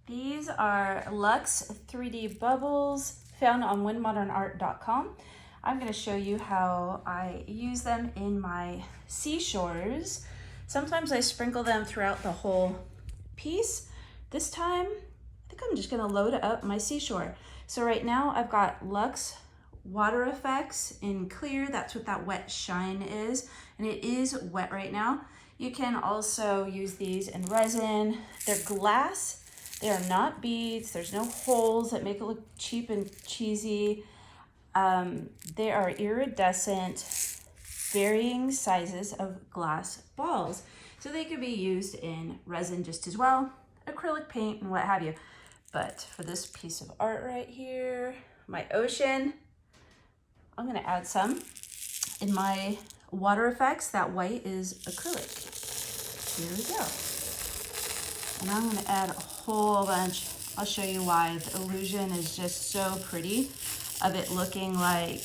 These are LUXE 3D bubbles found on whenmodernart.com. I'm going to show you how I use them in my seashores. Sometimes I sprinkle them throughout the whole piece. This time, I think I'm just going to load up my seashore. So right now I've got LUXE water effects in clear. That's what that wet shine is. And it is wet right now. You can also use these in resin. They're glass. They are not beads. There's no holes that make it look cheap and cheesy. They are iridescent, varying sizes of glass balls. So they could be used in resin just as well, acrylic paint and what have you. But for this piece of art right here, my ocean, I'm gonna add some in my water effects. That white is acrylic. Here we go. And I'm gonna add a whole bunch. I'll show you why. The illusion is just so pretty of it looking like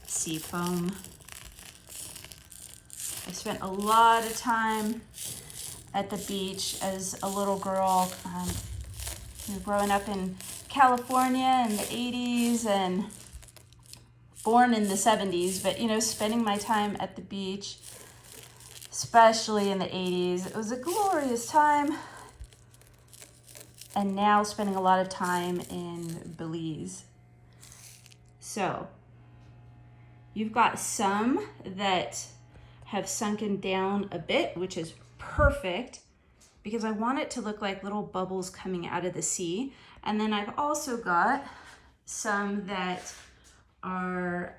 seafoam. I spent a lot of time at the beach as a little girl, growing up in California in the 80s and born in the 70s, but spending my time at the beach, especially in the 80s, it was a glorious time. And now spending a lot of time in Belize. So you've got some that have sunken down a bit, which is perfect because I want it to look like little bubbles coming out of the sea. And then I've also got some that are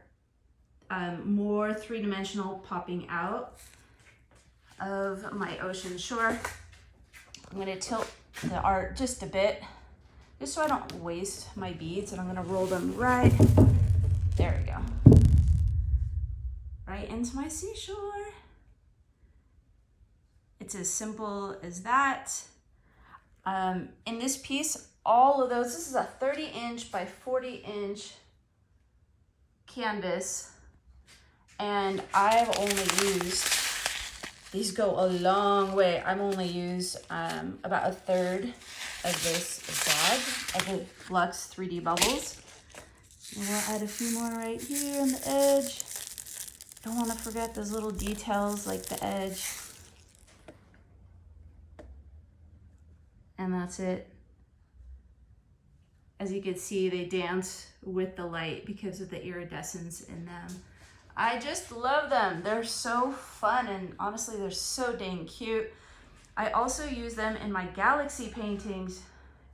more three-dimensional, popping out of my ocean shore. I'm gonna tilt the art just a bit, just so I don't waste my beads, and I'm gonna roll them right, there we go, right into my seashore. It's as simple as that. In this piece, all of those, this is a 30-inch by 40-inch canvas, and I've only used, these go a long way. I've only used about a third of this bag of the LUXE 3D bubbles. And we'll add a few more right here on the edge. Don't want to forget those little details like the edge. And that's it. As you can see, they dance with the light because of the iridescence in them. I just love them. They're so fun, and honestly, they're so dang cute. I also use them in my galaxy paintings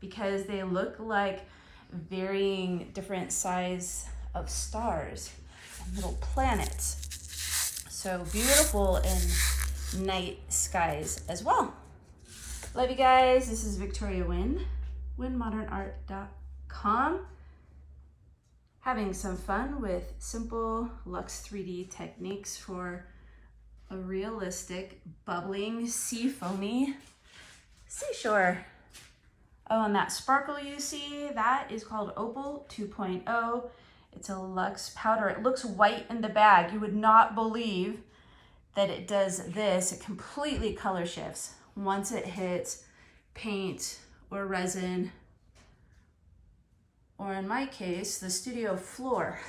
because they look like varying different size of stars and little planets. So beautiful in night skies as well. Love you guys. This is Victoria Wynn, whenmodernart.com. Having some fun with simple LUXE 3D techniques for a realistic, bubbling, sea-foamy seashore. Oh, and that sparkle you see, that is called Opal 2.0. It's a LUXE powder. It looks white in the bag. You would not believe that it does this. It completely color shifts once it hits paint or resin, or in my case, the studio floor.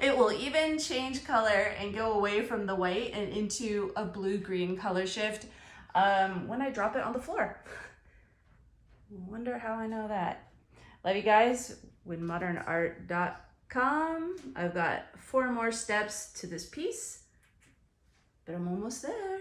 It will even change color and go away from the white and into a blue-green color shift when I drop it on the floor. Wonder how I know that. Love you guys. whenmodernart.com. I've got 4 more steps to this piece, but I'm almost there.